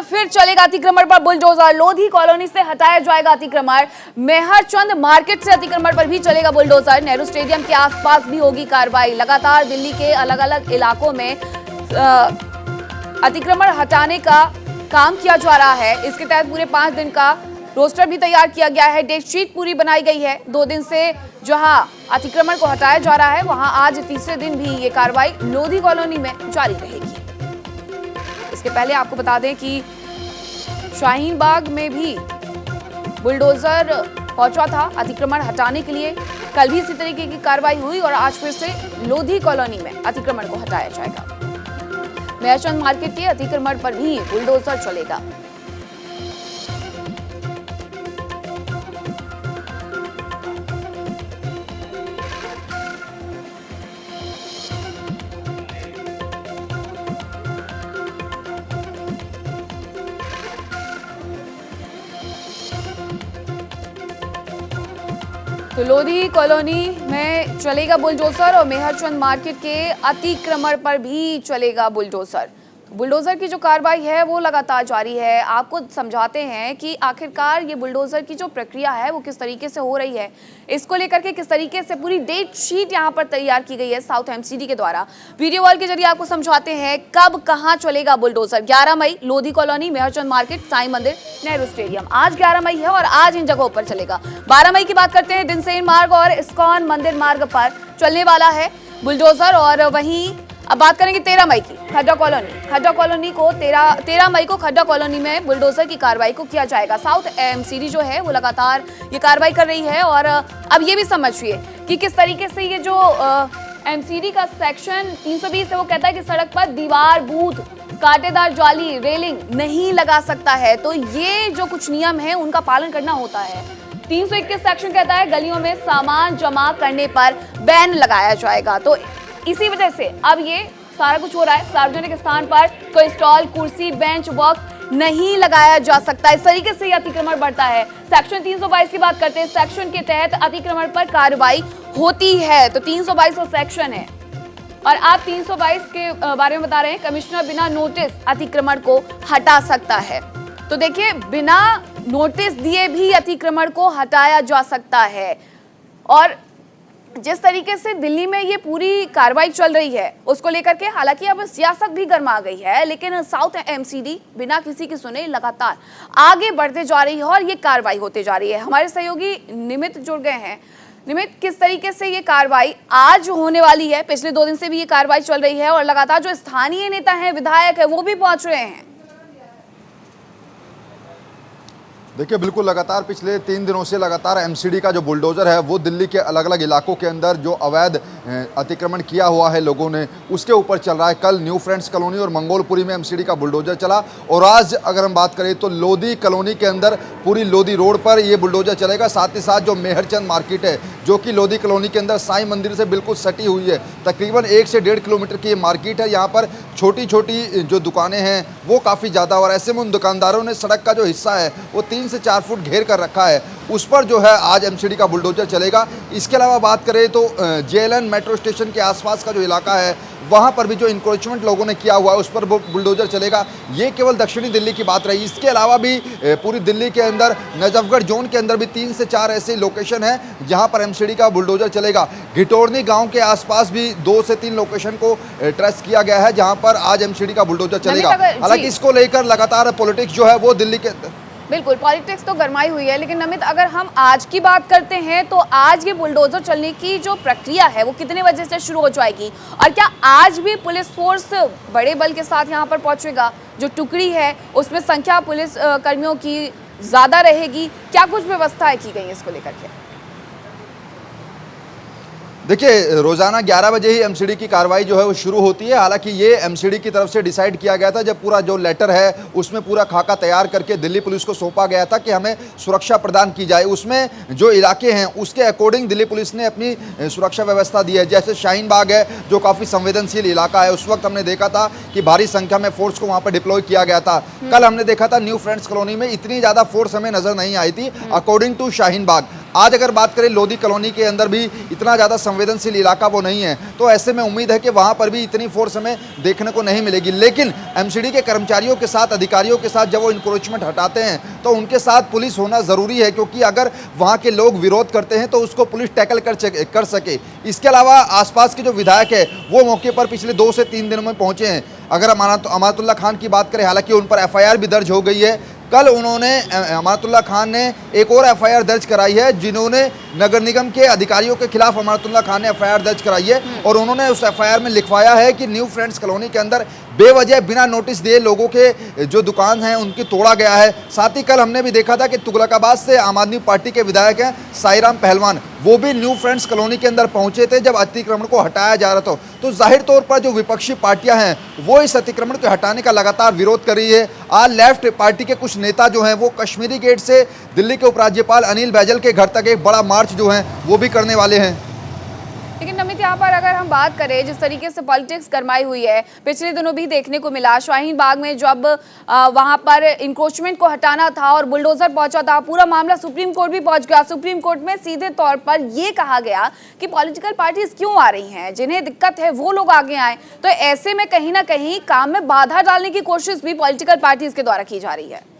फिर चलेगा अतिक्रमण पर बुलडोजर। लोधी कॉलोनी से हटाया जाएगा अतिक्रमण। मेहरचंद मार्केट से अतिक्रमण पर भी चलेगा बुलडोजर। नेहरू स्टेडियम के आसपास भी होगी कार्रवाई। लगातार दिल्ली के अलग अलग इलाकों में अतिक्रमण हटाने का काम किया जा रहा है। इसके तहत पूरे 5 दिन का रोस्टर भी तैयार किया गया है। डेट शीट पूरी बनाई गई है। 2 दिन से जहां अतिक्रमण को हटाया जा रहा है, वहां आज तीसरे दिन भी ये कार्रवाई लोधी कॉलोनी में जारी रहेगी। इसके पहले आपको बता दें कि शाहीन बाग में भी बुलडोजर पहुंचा था अतिक्रमण हटाने के लिए। कल भी इसी तरीके की कार्रवाई हुई और आज फिर से लोधी कॉलोनी में अतिक्रमण को हटाया जाएगा। मेहरचंद मार्केट के अतिक्रमण पर भी बुलडोजर चलेगा। तो लोधी कॉलोनी में चलेगा बुलडोजर और मेहरचंद मार्केट के अतिक्रमण पर भी चलेगा बुलडोजर। बुलडोजर की जो कार्रवाई है वो लगातार जारी है। आपको समझाते हैं कि आखिरकार ये बुलडोजर की जो प्रक्रिया है वो किस तरीके से हो रही है। इसको लेकर के किस तरीके से पूरी डेट शीट यहाँ पर तैयार की गई है साउथ एमसीडी के द्वारा। वीडियो कॉल के जरिए आपको समझाते हैं कब कहाँ चलेगा बुलडोजर। 11 मई लोधी कॉलोनी, मेहरचंद मार्केट, साई मंदिर, नेहरू स्टेडियम। आज 11 मई है और आज इन जगहों पर चलेगा। 12 मई की बात करते हैं, दिनसेन मार्ग और इस्कॉन मंदिर मार्ग पर चलने वाला है बुलडोजर। और वहीं अब बात करेंगे 13 मई की, खड्डा कॉलोनी को 13 मई को खड्डा कॉलोनी में बुलडोजर की कार्रवाई को किया जाएगा। साउथ एमसीडी जो है वो लगातार ये कार्रवाई कर रही है। और अब ये भी समझिए कि किस तरीके से ये जो एमसीडी का सेक्शन 320 है वो कहता है कि सड़क पर दीवार, बूथ, कांटेदार जाली, रेलिंग नहीं लगा सकता है। तो ये जो कुछ नियम है उनका पालन करना होता है। 321 सेक्शन कहता है गलियों में सामान जमा करने पर बैन लगाया जाएगा। तो इसी वजह से अब ये सारा कुछ हो रहा है। सार्वजनिक स्थान पर कोई स्टॉल, कुर्सी, बेंच, बॉक्स नहीं लगाया जा सकता। इस तरीके से ये अतिक्रमण बढ़ता है। सेक्शन 322 की बात करते हैं। सेक्शन के तहत अतिक्रमण पर कार्रवाई होती है। तो 322 सेक्शन है और आप 322 के बारे में बता रहे हैं। कमिश्नर बिना नोटिस अतिक्रमण को हटा सकता है। तो देखिए, बिना नोटिस दिए भी अतिक्रमण को हटाया जा सकता है। और जिस तरीके से दिल्ली में ये पूरी कार्रवाई चल रही है उसको लेकर के हालांकि अब सियासत भी गर्मा गई है, लेकिन साउथ एमसीडी बिना किसी की सुने लगातार आगे बढ़ते जा रही है और ये कार्रवाई होते जा रही है। हमारे सहयोगी निमित जुड़ गए हैं। निमित, किस तरीके से ये कार्रवाई आज होने वाली है? पिछले 2 दिन से भी ये कार्रवाई चल रही है और लगातार जो स्थानीय नेता हैं, विधायक है, वो भी पहुंच रहे हैं। देखिए, बिल्कुल लगातार पिछले 3 दिनों से लगातार एमसीडी का जो बुलडोज़र है वो दिल्ली के अलग अलग इलाकों के अंदर जो अवैध अतिक्रमण किया हुआ है लोगों ने, उसके ऊपर चल रहा है। कल न्यू फ्रेंड्स कॉलोनी और मंगोलपुरी में एमसीडी का बुलडोज़र चला और आज अगर हम बात करें तो लोधी कॉलोनी के अंदर पूरी लोधी रोड पर ये बुलडोज़र चलेगा। साथ ही साथ जो मेहरचंद मार्केट है जो कि लोधी कॉलोनी के अंदर साई मंदिर से बिल्कुल सटी हुई है, तकरीबन 1 से 1.5 किलोमीटर की ये मार्केट है। यहाँ पर छोटी छोटी जो दुकानें हैं वो काफ़ी ज़्यादा, और ऐसे में उन दुकानदारों ने सड़क का जो हिस्सा है वो 3 से 4 फुट घेर कर रखा है, उस पर जो है आज एमसीडी का बुलडोजर चलेगा। इसके अलावा बात करें तो जेएलएन मेट्रो स्टेशन के आसपास का जो इलाका है वहाँ पर भी जो इंक्रोचमेंट लोगों ने किया हुआ है उस पर बुलडोजर चलेगा। ये केवल दक्षिणी दिल्ली की बात रही। इसके अलावा भी पूरी दिल्ली के अंदर नजफगढ़ जोन के अंदर भी 3 से 4 ऐसे लोकेशन हैं जहाँ पर एमसीडी का बुलडोजर चलेगा। घिटोरनी गांव के आसपास भी 2 से 3 लोकेशन को ट्रेस किया गया है जहाँ पर आज एमसीडी का बुलडोजर चलेगा। हालांकि इसको लेकर लगातार पॉलिटिक्स जो है वो दिल्ली के बिल्कुल पॉलिटिक्स तो गरमाई हुई है, लेकिन नमित, अगर हम आज की बात करते हैं तो आज ये बुलडोजर चलने की जो प्रक्रिया है वो कितने बजे से शुरू हो जाएगी और क्या आज भी पुलिस फोर्स बड़े बल के साथ यहाँ पर पहुंचेगा? जो टुकड़ी है उसमें संख्या पुलिस कर्मियों की ज्यादा रहेगी? क्या कुछ व्यवस्थाएं की गई इसको लेकर के? देखिए, रोज़ाना 11 बजे ही एमसीडी की कार्रवाई जो है वो शुरू होती है। हालांकि ये एमसीडी की तरफ से डिसाइड किया गया था, जब पूरा जो लेटर है उसमें पूरा खाका तैयार करके दिल्ली पुलिस को सौंपा गया था कि हमें सुरक्षा प्रदान की जाए। उसमें जो इलाके हैं उसके अकॉर्डिंग दिल्ली पुलिस ने अपनी सुरक्षा व्यवस्था दी है। जैसे शाहीन बाग है जो काफ़ी संवेदनशील इलाका है, उस वक्त हमने देखा था कि भारी संख्या में फोर्स को वहाँ पर डिप्लॉय किया गया था। कल हमने देखा था न्यू फ्रेंड्स कॉलोनी में इतनी ज़्यादा फोर्स हमें नज़र नहीं आई थी अकॉर्डिंग टू शाहीन बाग। आज अगर बात करें लोधी कॉलोनी के अंदर भी इतना ज़्यादा संवेदनशील इलाका वो नहीं है, तो ऐसे में उम्मीद है कि वहाँ पर भी इतनी फोर्स हमें देखने को नहीं मिलेगी। लेकिन एमसीडी के कर्मचारियों के साथ, अधिकारियों के साथ जब वो इंक्रोचमेंट हटाते हैं तो उनके साथ पुलिस होना ज़रूरी है, क्योंकि अगर वहाँ के लोग विरोध करते हैं तो उसको पुलिस टैकल कर सके। इसके अलावा आसपास के जो विधायक है वो मौके पर पिछले 2 से 3 दिनों में पहुँचे हैं। अगर अमानतुल्लाह खान की बात करें, हालांकि उन पर एफआईआर भी दर्ज हो गई है। कल उन्होंने, अमानतुल्लाह खान ने एक और एफआईआर दर्ज कराई है, जिन्होंने नगर निगम के अधिकारियों के खिलाफ अमानतुल्लाह खान ने एफआईआर दर्ज कराई है और उन्होंने उस एफआईआर में लिखवाया है कि न्यू फ्रेंड्स कॉलोनी के अंदर बेवजह बिना नोटिस दिए लोगों के जो दुकान हैं उनकी तोड़ा गया है। साथ ही कल हमने भी देखा था कि तुगलकाबाद से आम आदमी पार्टी के विधायक हैं साईराम पहलवान, वो भी न्यू फ्रेंड्स कॉलोनी के अंदर पहुंचे थे जब अतिक्रमण को हटाया जा रहा था। तो जाहिर तौर पर जो विपक्षी पार्टियां हैं वो इस अतिक्रमण को हटाने का लगातार विरोध कर रही है। आज लेफ्ट पार्टी के कुछ नेता जो हैं वो कश्मीरी गेट से दिल्ली के उपराज्यपाल अनिल बैजल के घर तक एक बड़ा मार्च जो है वो भी करने वाले हैं। लेकिन नमित, यहाँ पर अगर हम बात करें जिस तरीके से पॉलिटिक्स गरमाई हुई है, पिछले दिनों भी देखने को मिला शाहीन बाग में जब वहां पर इंक्रोचमेंट को हटाना था और बुलडोजर पहुंचा था, पूरा मामला सुप्रीम कोर्ट भी पहुंच गया। सुप्रीम कोर्ट में सीधे तौर पर ये कहा गया कि पॉलिटिकल पार्टीज क्यों आ रही हैं, जिन्हें दिक्कत है वो लोग आगे आए। तो ऐसे में कहीं ना कहीं काम में बाधा डालने की कोशिश भी पॉलिटिकल पार्टीज के द्वारा की जा रही है।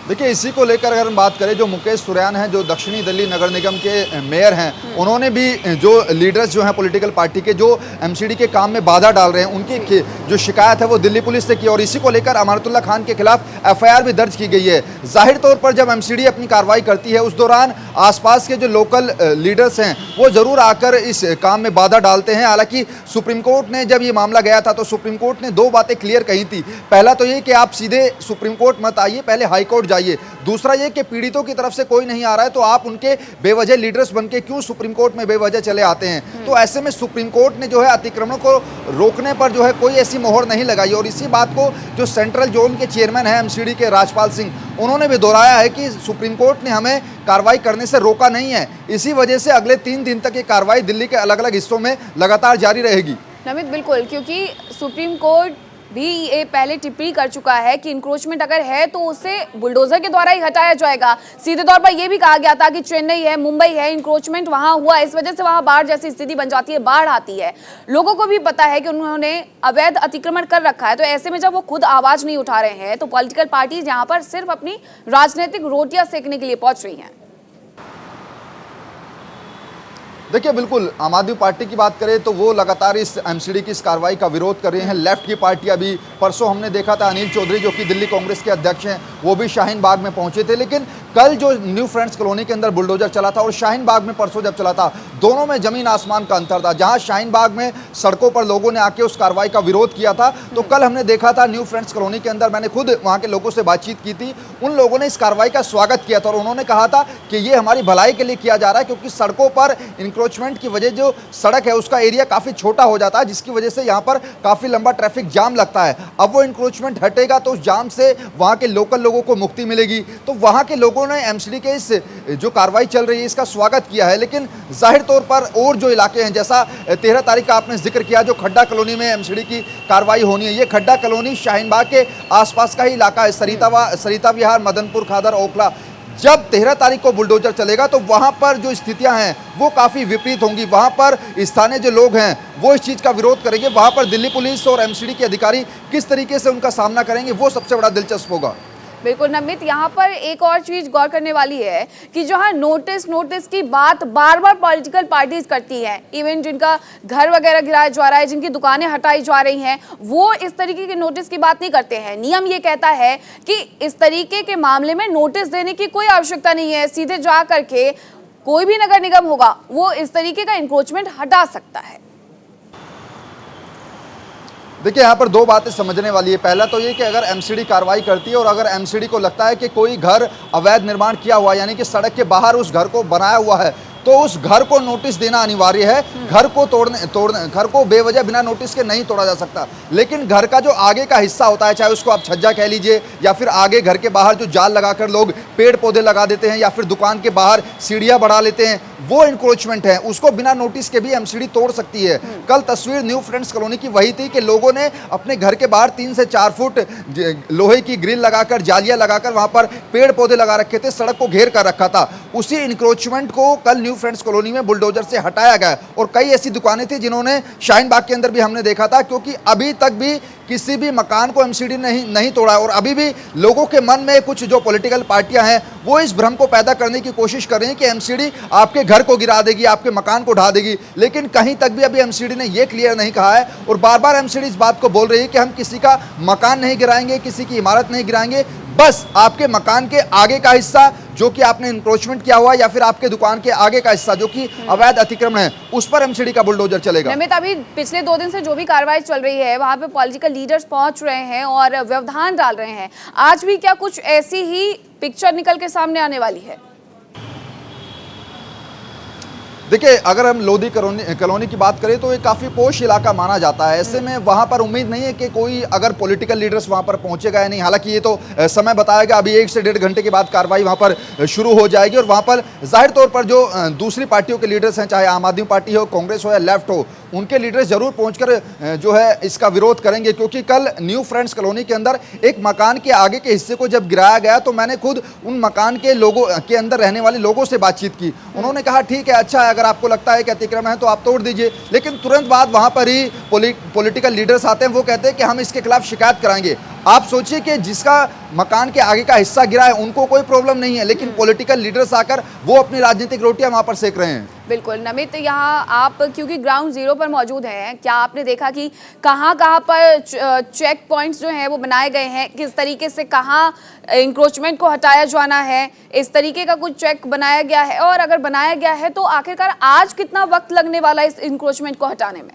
देखिए, इसी को लेकर अगर हम बात करें, जो मुकेश सुरैन हैं, जो दक्षिणी दिल्ली नगर निगम के मेयर हैं, उन्होंने भी जो लीडर्स जो हैं पॉलिटिकल पार्टी के, जो एमसीडी के काम में बाधा डाल रहे हैं, उनकी जो शिकायत है वो दिल्ली पुलिस से की और इसी को लेकर अमानतुल्लाह खान के खिलाफ एफआईआर भी दर्ज की गई है। जाहिर तौर पर जब एमसीडी अपनी कार्रवाई करती है उस दौरान आसपास के जो लोकल लीडर्स हैं वो जरूर आकर इस काम में बाधा डालते हैं। हालांकि सुप्रीम कोर्ट ने जब ये मामला गया था तो सुप्रीम कोर्ट ने 2 बातें क्लियर कही थी। पहला तो ये कि आप सीधे सुप्रीम कोर्ट मत आइए, पहले हाई कोर्ट जाइए। दूसरा ये कि पीड़ितों की तरफ से कोई नहीं आ रहा है तो आप उनके बेवजह लीडर्स बनके क्यों सुप्रीम कोर्ट में बेवजह चले आते हैं। तो ऐसे में सुप्रीम कोर्ट ने जो है अतिक्रमण को रोकने पर जो है कोई ऐसी मोहर नहीं लगाई और इसी बात को जो सेंट्रल जोन के चेयरमैन हैं एमसीडी के राजपाल सिंह, उन्होंने भी दोहराया है कि सुप्रीम कोर्ट ने हमें कार्रवाई करने से रोका नहीं है। इसी वजह से अगले 3 दिन तक ये कार्रवाई दिल्ली के अलग अलग हिस्सों में लगातार जारी रहेगी। नमित, बिल्कुल, क्योंकि सुप्रीम कोर्ट भी ये पहले टिप्पणी कर चुका है कि इंक्रोचमेंट अगर है तो उसे बुलडोजर के द्वारा ही हटाया जाएगा। सीधे तौर पर यह भी कहा गया था कि चेन्नई है, मुंबई है, इंक्रोचमेंट वहां हुआ, इस वजह से वहां बाढ़ जैसी स्थिति बन जाती है, बाढ़ आती है। लोगों को भी पता है कि उन्होंने अवैध अतिक्रमण कर रखा है। तो ऐसे में जब वो खुद आवाज नहीं उठा रहे हैं तो पॉलिटिकल पार्टीज यहाँ पर सिर्फ अपनी राजनीतिक रोटियां सेकने के लिए पहुंच रही हैं। देखिए, बिल्कुल आम आदमी पार्टी की बात करें तो वो लगातार इस एमसीडी की इस कार्रवाई का विरोध कर रहे हैं। लेफ्ट की पार्टियां भी, परसों हमने देखा था अनिल चौधरी जो कि दिल्ली कांग्रेस के अध्यक्ष हैं, वो भी शाहीन बाग में पहुंचे थे। लेकिन कल जो न्यू फ्रेंड्स कॉलोनी के अंदर बुलडोजर चला था और शाहीन बाग में परसों जब चला था, दोनों में जमीन आसमान का अंतर था। जहां शाहीन बाग में सड़कों पर लोगों ने आके उस कार्रवाई का विरोध किया था, तो कल हमने देखा था न्यू फ्रेंड्स कॉलोनी के अंदर, मैंने खुद वहां के लोगों से बातचीत की थी, उन लोगों ने इस कार्रवाई का स्वागत किया था और उन्होंने कहा था कि ये हमारी भलाई के लिए किया जा रहा है, क्योंकि सड़कों पर इंक्रोचमेंट की वजह जो सड़क है उसका एरिया काफी छोटा हो जाता है, जिसकी वजह से यहाँ पर काफी लंबा ट्रैफिक जाम लगता है। अब वो इंक्रोचमेंट हटेगा तो उस जाम से वहाँ के लोकल लोगों को मुक्ति मिलेगी। तो वहाँ के लोगों ने एमसीडी के इस जो कार्रवाई चल रही है इसका स्वागत किया है। लेकिन जाहिर तौर पर और जो इलाके हैं, जैसा 13 तारीख का आपने जिक्र किया, जो खड्डा कॉलोनी में एमसीडी की कार्रवाई होनी है, ये खड्डा कॉलोनी शाहीन बाग के आसपास का ही इलाका है, सरिता विहार, मदनपुर खादर, ओखला। जब 13 तारीख को बुलडोजर चलेगा तो वहां पर जो स्थितियां हैं वो काफ़ी विपरीत होंगी। वहां पर स्थानीय जो लोग हैं वो इस चीज़ का विरोध करेंगे। वहां पर दिल्ली पुलिस और एमसीडी के अधिकारी किस तरीके से उनका सामना करेंगे वो सबसे बड़ा दिलचस्प होगा। बिल्कुल नमित, यहाँ पर एक और चीज गौर करने वाली है कि जहाँ नोटिस की बात बार बार पॉलिटिकल पार्टीज करती हैं, इवन जिनका घर वगैरह गिराया जा रहा है, जिनकी दुकानें हटाई जा रही हैं, वो इस तरीके के नोटिस की बात नहीं करते हैं। नियम ये कहता है कि इस तरीके के मामले में नोटिस देने की कोई आवश्यकता नहीं है, सीधे जा करके कोई भी नगर निगम होगा वो इस तरीके का इंक्रोचमेंट हटा सकता है। देखिए, यहाँ पर 2 बातें समझने वाली है। पहला तो ये कि अगर एमसीडी कार्रवाई करती है और अगर एमसीडी को लगता है कि कोई घर अवैध निर्माण किया हुआ है, यानी कि सड़क के बाहर उस घर को बनाया हुआ है, तो उस घर को नोटिस देना अनिवार्य है। घर को घर को बेवजह बिना नोटिस के नहीं तोड़ा जा सकता। लेकिन घर का जो आगे का हिस्सा होता है, चाहे उसको आप छज्जा कह लीजिए या फिर आगे घर के बाहर जो जाल लगाकर लोग पेड़ पौधे लगा देते हैं या फिर दुकान के बाहर सीढ़ियाँ बढ़ा लेते हैं, वो इंक्रोचमेंट है उसको बिना नोटिस के भी एमसीडी तोड़ सकती है। कल तस्वीर न्यू फ्रेंड्स कॉलोनी की वही थी कि लोगों ने अपने घर के बाहर 3 से 4 फुट लोहे की ग्रिल लगाकर, जालियां लगाकर वहां पर पेड़ पौधे लगा रखे थे, सड़क को घेर कर रखा था। उसी इंक्रोचमेंट को कल न्यू फ्रेंड्स कॉलोनी में बुलडोजर से हटाया गया और कई ऐसी दुकानें थी जिन्होंने शाहीन बाग के अंदर भी हमने देखा था, क्योंकि अभी तक भी किसी भी मकान को एमसीडी नहीं तोड़ा है और अभी भी लोगों के मन में कुछ जो पॉलिटिकल पार्टियां हैं वो इस भ्रम को पैदा करने की कोशिश कर रही हैं कि एमसीडी आपके घर को गिरा देगी, आपके मकान को ढा देगी। लेकिन कहीं तक भी अभी एमसीडी ने ये क्लियर नहीं कहा है और बार बार एमसीडी इस बात को बोल रही है कि हम किसी का मकान नहीं गिराएंगे, किसी की इमारत नहीं गिराएंगे, बस आपके मकान के आगे का हिस्सा जो कि आपने इंक्रोचमेंट किया हुआ या फिर आपके दुकान के आगे का हिस्सा जो कि अवैध अतिक्रमण है उस पर एमसीडी का बुलडोजर चलेगा। नमित, अभी पिछले 2 दिन से जो भी कार्रवाई चल रही है वहां पे पॉलिटिकल लीडर्स पहुंच रहे हैं और व्यवधान डाल रहे हैं, आज भी क्या कुछ ऐसी ही पिक्चर निकल के सामने आने वाली है? देखिए, अगर हम लोधी कॉलोनी की बात करें तो ये काफ़ी पोश इलाका माना जाता है। ऐसे में वहाँ पर उम्मीद नहीं है कि कोई अगर पॉलिटिकल लीडर्स वहाँ पर पहुँचेगा या नहीं। हालांकि ये तो समय बताएगा, अभी 1 से 1.5 घंटे के बाद कार्रवाई वहाँ पर शुरू हो जाएगी और वहाँ पर जाहिर तौर पर जो दूसरी पार्टियों के लीडर्स हैं, चाहे आम आदमी पार्टी हो, कांग्रेस हो या लेफ्ट हो, उनके लीडर्स जरूर पहुंचकर जो है इसका विरोध करेंगे। क्योंकि कल न्यू फ्रेंड्स कॉलोनी के अंदर एक मकान के आगे के हिस्से को जब गिराया गया तो मैंने खुद उन मकान के लोगों के अंदर रहने वाले लोगों से बातचीत की। उन्होंने कहा ठीक है, अच्छा है, अगर आपको लगता है कि अतिक्रमण है तो आप तोड़ दीजिए। लेकिन तुरंत बाद वहां पर ही पॉलिटिकल लीडर्स आते हैं, वो कहते हैं कि हम इसके खिलाफ शिकायत कराएंगे। आप सोचिए कि जिसका मकान के आगे का हिस्सा गिरा है उनको कोई प्रॉब्लम नहीं है, लेकिन पॉलिटिकल लीडर्स आकर वो अपनी राजनीतिक रोटियां वहां पर सेक रहे हैं। बिल्कुल नमित, यहाँ आप क्योंकि ग्राउंड जीरो पर मौजूद हैं, क्या आपने देखा कि कहाँ पर चेक पॉइंट्स जो हैं वो बनाए गए हैं, किस तरीके से कहाँ इंक्रोचमेंट को हटाया जाना है, इस तरीके का कुछ चेक बनाया गया है? और अगर बनाया गया है तो आखिरकार आज कितना वक्त लगने वाला है इस इंक्रोचमेंट को हटाने में?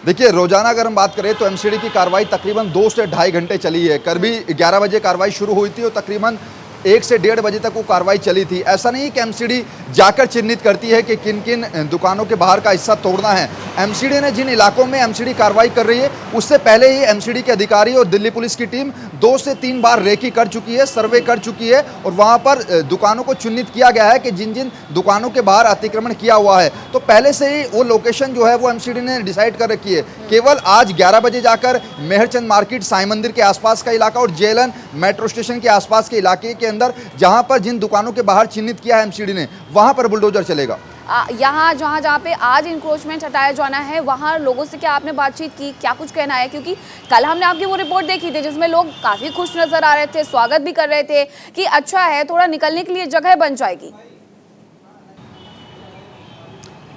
देखिए, रोजाना अगर हम बात करें तो एमसीडी की कार्रवाई तकरीबन 2 से 2.5 घंटे चली है। कल भी 11 बजे कार्रवाई शुरू हुई थी और तकरीबन 1 से 1.5 बजे तक वो कार्रवाई चली थी। ऐसा नहीं कि एमसीडी जाकर चिन्हित करती है कि किन किन दुकानों के बाहर का हिस्सा तोड़ना है। एमसीडी ने जिन इलाकों में एमसीडी कार्रवाई कर रही है उससे पहले ही एमसीडी के अधिकारी और दिल्ली पुलिस की टीम 2 से 3 बार रेकी कर चुकी है, सर्वे कर चुकी है और वहां पर दुकानों को चिन्हित किया गया है कि जिन जिन दुकानों के बाहर अतिक्रमण किया हुआ है। तो पहले से ही वो लोकेशन जो है वो एमसीडी ने डिसाइड कर रखी है। केवल आज 11 बजे जाकर मेहरचंद मार्केट, साईं मंदिर के आसपास का इलाका और जेएलएन मेट्रो स्टेशन के आसपास के इलाके के अंदर जहां पर जिन दुकानों के बाहर चिन्हित किया है एमसीडी ने, वहां पर बुलडोजर चलेगा। यहाँ जहाँ पे आज इंक्रोचमेंट हटाया जाना है वहाँ लोगों से क्या आपने बातचीत की, क्या कुछ कहना है? क्योंकि कल हमने आपकी वो रिपोर्ट देखी थी जिसमें लोग काफी खुश नजर आ रहे थे, स्वागत भी कर रहे थे कि अच्छा है, थोड़ा निकलने के लिए जगह बन जाएगी।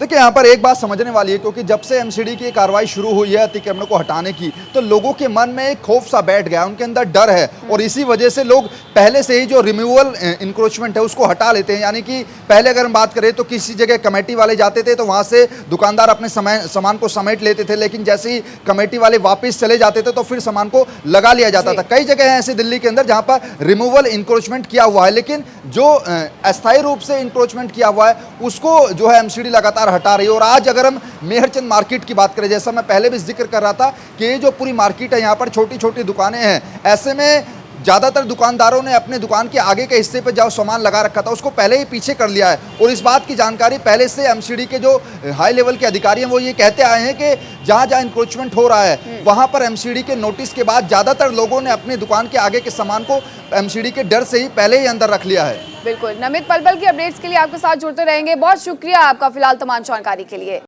देखिए, यहाँ पर एक बात समझने वाली है, क्योंकि जब से एमसीडी की कार्रवाई शुरू हुई है अतिक्रमण को हटाने की, तो लोगों के मन में एक खौफ सा बैठ गया, उनके अंदर डर है और इसी वजह से लोग पहले से ही जो रिमूवल इंक्रोचमेंट है उसको हटा लेते हैं। यानी कि पहले अगर हम बात करें तो किसी जगह कमेटी वाले जाते थे तो वहाँ से दुकानदार अपने सामान को समेट लेते थे, लेकिन जैसे ही कमेटी वाले वापस चले जाते थे तो फिर सामान को लगा लिया जाता था। कई जगह हैं ऐसे दिल्ली के अंदर जहाँ पर रिमूवल इंक्रोचमेंट किया हुआ है, लेकिन जो अस्थायी रूप से इंक्रोचमेंट किया हुआ है उसको जो है एमसीडी लगातार हटा रही है। और आज अगर हम मेहरचंद मार्केट की बात करें, जैसा मैं पहले भी जिक्र कर रहा था कि ये जो पूरी मार्केट है यहाँ पर छोटी छोटी दुकानें हैं, ऐसे में ज़्यादातर दुकानदारों ने अपने दुकान के आगे के हिस्से पर जो सामान लगा रखा था उसको पहले ही पीछे कर लिया है। और इस बात की जानकारी पहले से एमसीडी के जो हाई लेवल के अधिकारी हैं वो ये कहते आए हैं कि जहाँ जहाँ इंक्रोचमेंट हो रहा है वहाँ पर एमसीडी के नोटिस के बाद ज़्यादातर लोगों ने अपने दुकान के आगे के सामान को एमसीडी के डर से ही पहले ही अंदर रख लिया है। बिल्कुल नमित, पल पल की अपडेट्स के लिए आपके साथ जुड़ते रहेंगे। बहुत शुक्रिया आपका फिलहाल तमाम जानकारी के लिए।